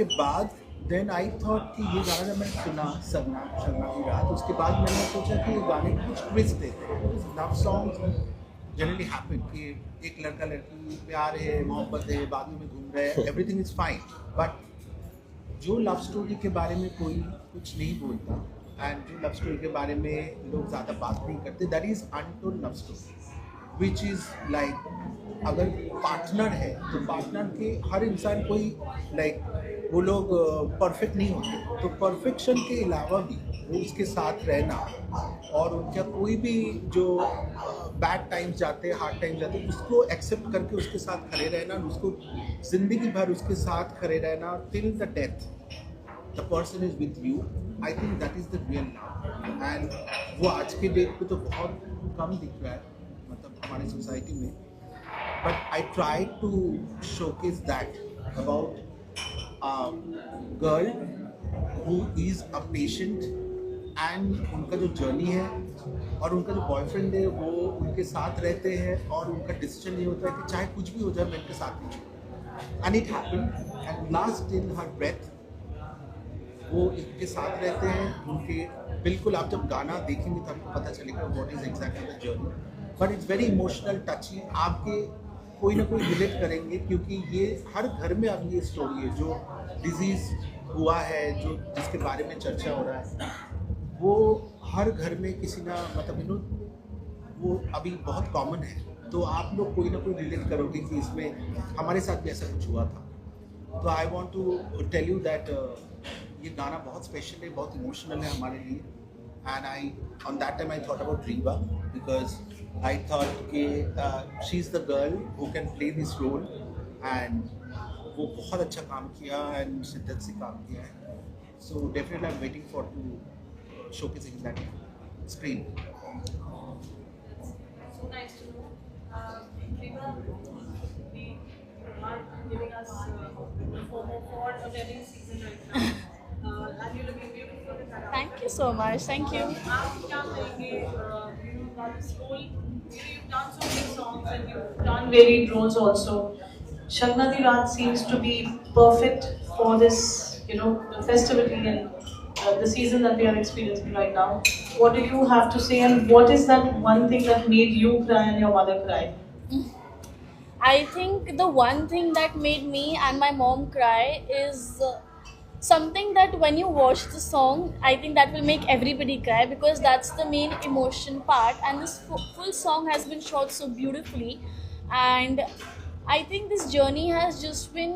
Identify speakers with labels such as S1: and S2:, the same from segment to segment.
S1: के बाद then I thought कि ये गाना जब मैंने सुना शर्मा की रात, उसके बाद मैंने सोचा कि ये गाने को कुछ ट्विस्ट देते हैं। लव सॉन्ग जनरली हैपन कि एक लड़का लड़की प्यार है, मोहब्बत है, बादलों में घूम रहे हैं, एवरीथिंग इज फाइन, बट जो लव स्टोरी के बारे में कोई कुछ नहीं बोलता एंड जो लव स्टोरी के बारे में लोग ज़्यादा बात नहीं करते, that is untold love story, which is like अगर पार्टनर है तो पार्टनर के हर इंसान कोई लाइक वो लोग परफेक्ट नहीं होते, तो परफेक्शन के अलावा भी वो उसके साथ रहना और उनका कोई भी जो बैड टाइम्स जाते हैं, हार्ड टाइम्स जाते हैं, उसको एक्सेप्ट करके उसके साथ खड़े रहना और उसको ज़िंदगी भर उसके साथ खड़े रहना till the death the person is with you. I think that is the real love and वो आज के डेट पे तो बहुत कम दिख रहा है मतलब हमारी सोसाइटी में, but I try to showcase that about girl who is a patient and उनका जो जर्नी है और उनका जो बॉयफ्रेंड है वो उनके साथ रहते हैं और उनका डिसीजन ये होता है कि चाहे कुछ भी हो जाए मैं इनके साथ नहीं छोड़ूंगा, and it happened and last till her breath वो इनके साथ रहते हैं। उनके बिल्कुल आप जब गाना देखेंगे तो आपको पता चलेगा what is exactly the journey, but it's very emotional टची, आपके कोई ना कोई रिलेट करेंगे क्योंकि ये हर घर में अब ये स्टोरी है जो डिजीज़ हुआ है, जो जिसके बारे में चर्चा हो रहा है, वो हर घर में किसी ना मतलब वो अभी बहुत कॉमन है, तो आप लोग कोई ना कोई रिलेट करोगे कि इसमें हमारे साथ भी ऐसा कुछ हुआ था। तो I want to tell you that ये गाना बहुत स्पेशल है, बहुत इमोशनल है हमारे लिए, and I on that time I thought about Riva because I thought कि she is the girl who can play this role, and वो बहुत अच्छा काम किया एंड शिद्दत से काम किया है, so definitely I am waiting for to showcasing that screen.
S2: So nice to know. Riva, we are giving us for a wedding season right now. And you're looking beautiful in that.
S3: Thank you so much. Thank you.
S2: आप क्या कहेंगे? You've got this whole, you've done so many songs and you've done varied roles also. Shagna Di Raat seems to be perfect for this, the festivity and the season that we are experiencing right now. What do you have to say, and what is that one thing that made you cry and your mother cry?
S3: I think the one thing that made me and my mom cry is something that when you watch the song, I think that will make everybody cry because that's the main emotion part, and this full song has been shot so beautifully, and I think this journey has just been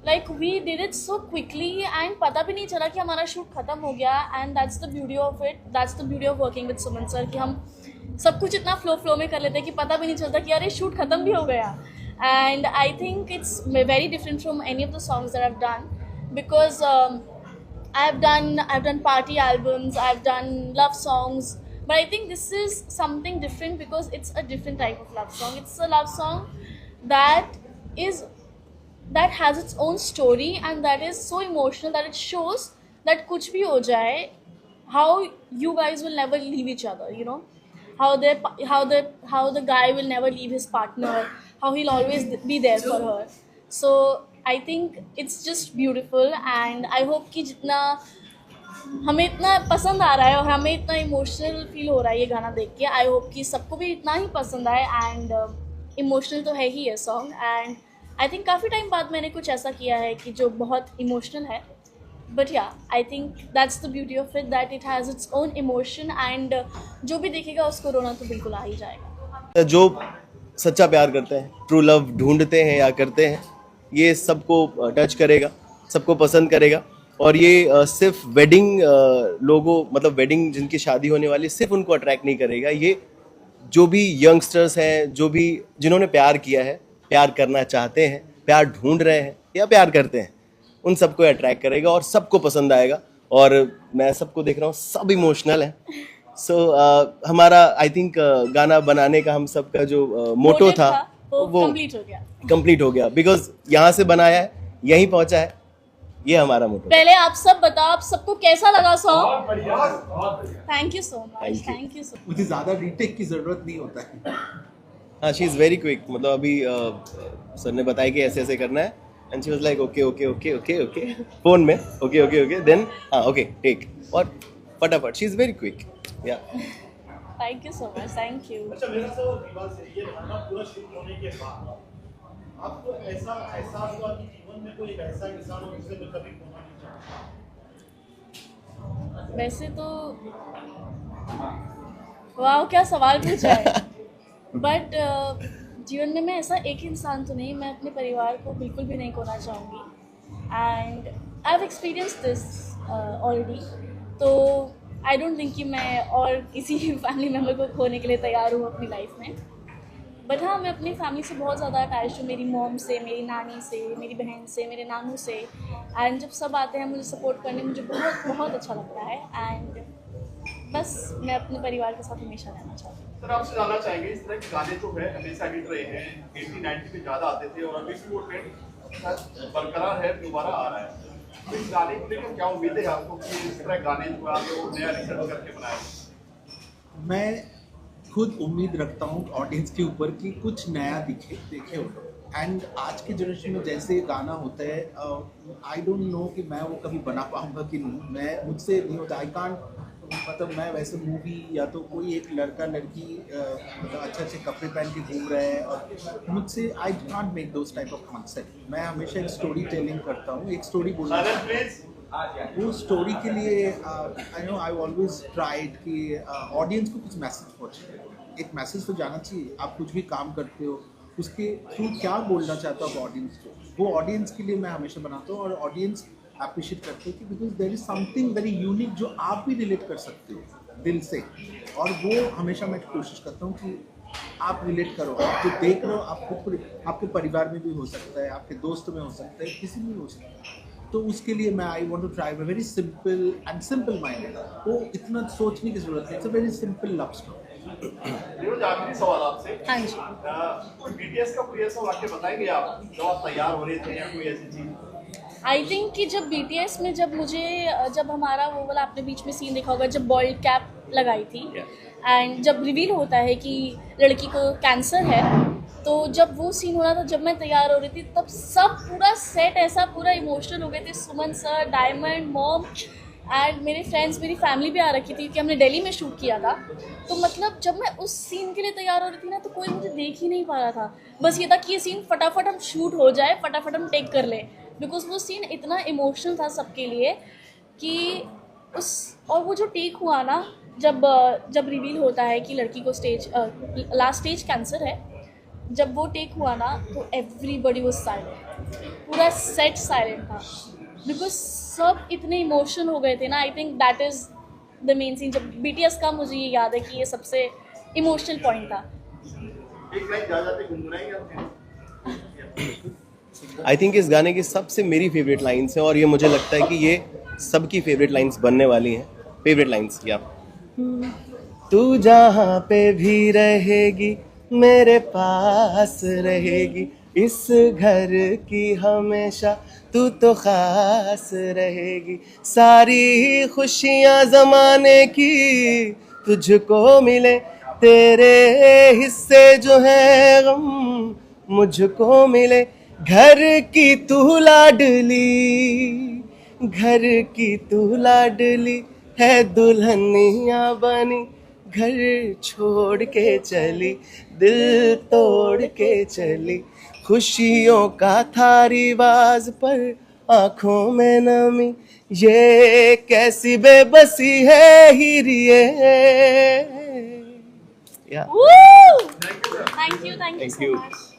S3: like we did it so quickly and पता भी नहीं चला कि हमारा shoot खत्म हो गया, and that's the beauty of it, that's the beauty of working with Suman sir कि हम सब कुछ इतना फ्लो में कर लेते हैं कि पता भी नहीं चलता कि यार ये शूट खत्म भी हो गया, and I think it's very different from any of the songs that I've done because I've done party albums, I've done love songs, but I think this is something different because it's a different type of love song. It's a love song that has its own story and that is so emotional that it shows that kuch bhi ho jaye, how you guys will never leave each other, how the guy will never leave his partner, how he'll always be there for her. So I think it's just beautiful and I hope कि जितना हमें इतना पसंद आ रहा है और हमें इतना इमोशनल फील हो रहा है ये गाना देख के, आई होप कि सबको भी इतना ही पसंद आए, एंड इमोशनल तो है ही ये सॉन्ग, एंड आई थिंक काफ़ी टाइम बाद मैंने कुछ ऐसा किया है कि जो बहुत इमोशनल है, बट या I think that's the beauty of it that it has its own emotion, and जो भी देखेगा उसको रोना तो बिल्कुल आ ही जाएगा।
S4: जो सच्चा प्यार करते हैं, ट्रू लव ढूंढते हैं या करते हैं, ये सबको टच करेगा, सबको पसंद करेगा, और ये सिर्फ वेडिंग लोगों मतलब वेडिंग जिनकी शादी होने वाली सिर्फ उनको अट्रैक्ट नहीं करेगा, ये जो भी यंगस्टर्स हैं, जो भी जिन्होंने प्यार किया है, प्यार करना चाहते हैं, प्यार ढूंढ रहे हैं या प्यार करते हैं, उन सबको अट्रैक्ट करेगा और सबको पसंद आएगा। और मैं सबको देख रहा हूँ, सब इमोशनल है। सो हमारा आई थिंक गाना बनाने का हम सबका जो मोटो था वो कंप्लीट हो गया बिकॉज यहाँ से बनाया है, यहीं पहुँचा है, ये हमारा मोटो।
S3: पहले आप सब बताओ, आप सबको कैसा लगा song? Thank you so much, thank you so much.
S1: मुझे ज़्यादा रीटेक की ज़रूरत नहीं होता है।
S4: हाँ, शी इज़ वेरी क्विक, मतलब अभी सर ने बताया कि ऐसे ऐसे करना है, and she was like okay okay okay okay okay phone में ओके ओके ओके देन हाँ ओके टेक और फटाफट शी इज वेरी क्विक या
S3: thank you so much, thank you.
S5: अच्छा मेरा तो विवाह से ये गाना पूरा शूट होने के बाद आपको ऐसा एहसास हुआ कि जीवन में कोई ऐसा इंसान हो जिससे मैं कभी खोना नहीं चाहता?
S3: वैसे तो वाह क्या सवाल पूछा है। बट जीवन में मैं ऐसा एक इंसान तो नहीं, मैं अपने परिवार को बिल्कुल भी नहीं खोना चाहूँगी and I have experience this already. तो आई डोंट थिंक कि मैं और किसी फैमिली मेम्बर को खोने के लिए तैयार हूँ अपनी लाइफ में। बट हाँ, मैं अपनी फैमिली से बहुत ज़्यादा अटैच हूँ, मेरी मॉम से, मेरी नानी से, मेरी बहन से, मेरे नानू से। एंड जब सब आते हैं मुझे सपोर्ट करने, मुझे बहुत बहुत अच्छा लगता है। एंड बस मैं अपने परिवार के साथ हमेशा रहना चाहती हूँ।
S5: सर आपसे जानना चाहेंगे इस तरह के गाने जो है हमेशा हिट रहे हैं, 80-90 में ज़्यादा आते थे और अभी भी वो ट्रेंड बरकरार है, दोबारा आ रहा है। तो इस गाने को लेकर क्या उम्मीद है आपको कि इस तरह गाने जो आपने वो नया रिसर्च करके बनाए?
S1: मैं खुद उम्मीद रखता हूँ ऑडियंस के ऊपर कि कुछ नया देखे हो। एंड आज के जनरेशन में जैसे गाना होता है, आई डोंट नो कि मैं वो कभी बना पाऊँगा कि नहीं, मैं मुझसे नहीं होता। आई कांट, मतलब मैं वैसे मूवी या तो कोई एक लड़का लड़की मतलब अच्छे अच्छे कपड़े पहन के घूम रहे हैं और मुझसे I can't make those type of concept. मैं हमेशा एक स्टोरी टेलिंग करता हूँ, एक स्टोरी बोलना वो स्टोरी के लिए I know I always tried कि ऑडियंस को कुछ मैसेज पहुँचे, एक मैसेज तो जाना चाहिए। आप कुछ भी काम करते हो उसके थ्रू क्या बोलना चाहते हो आप ऑडियंस को, वो ऑडियंस के लिए मैं हमेशा बनाता हूँ और ऑडियंस अप्रिशिएट करते हो कि because there is something very unique जो आप भी रिलेट कर सकते हो दिल से। और वो हमेशा मैं कोशिश करता हूँ कि आप रिलेट करो, आप जो देख रहे हो आपको आपके परिवार में भी हो सकता है, आपके दोस्त में हो सकता है, किसी में भी हो सकता है। तो उसके लिए मैं I want to try very simple and simple minded. वो इतना सोचने की जरूरत है, it's a very simple love story.
S5: Neeraj आखिरी सवाल आपसे।
S3: हाँ जी।
S5: कोई बीटीएस का कोई ऐसा वाक्य बताएंगे आप जब आप तैयार हो रहे थे या कोई ऐसी चीज?
S3: आई थिंक कि जब BTS में जब हमारा वो वाला आपने बीच में सीन देखा होगा जब बॉल्ड कैप लगाई थी एंड जब रिवील होता है कि लड़की को कैंसर है, तो जब वो सीन हो रहा था, जब मैं तैयार हो रही थी, तब सब पूरा सेट ऐसा पूरा इमोशनल हो गए थे। सुमन सर, डायमंड, मॉम एंड मेरे फ्रेंड्स, मेरी फैमिली भी आ रखी थी कि हमने दिल्ली में शूट किया था। तो मतलब जब मैं उस सीन के लिए तैयार हो रही थी ना, तो कोई मुझे देख ही नहीं पा रहा था। बस ये था कि ये सीन फटाफट हम शूट हो जाए, फटाफट हम टेक कर लें, बिकॉज वो सीन इतना इमोशनल था सबके लिए कि और वो जो टेक हुआ ना, जब रिवील होता है कि लड़की को लास्ट स्टेज कैंसर है, जब वो टेक हुआ ना तो एवरीबॉडी वाज साइलेंट, पूरा सेट साइलेंट था बिकॉज सब इतने इमोशनल हो गए थे ना। I think that is the main scene. जब BTS का मुझे ये याद है कि ये सबसे इमोशनल पॉइंट था।
S5: एक लाइन जा जाते गुनगुनाएंगे आप?
S4: आई थिंक इस गाने की सबसे मेरी फेवरेट लाइन्स हैं और ये मुझे लगता है कि ये सबकी फेवरेट लाइन्स बनने वाली हैं। फेवरेट लाइन्स या तू जहाँ पे भी रहेगी मेरे पास रहेगी, इस घर की हमेशा तू तो खास रहेगी, सारी खुशियाँ ज़माने की तुझको मिले, तेरे हिस्से जो है गम मुझको मिले, घर की तू लाडली, घर की तू लाडली है, दुल्हनिया बनी घर छोड़ के चली, दिल तोड़ के चली, खुशियों का था रिवाज पर आंखों में नमी, ये कैसी बेबसी है हीरिए।
S3: Thank you
S4: Thank
S3: so
S4: you.
S3: Much.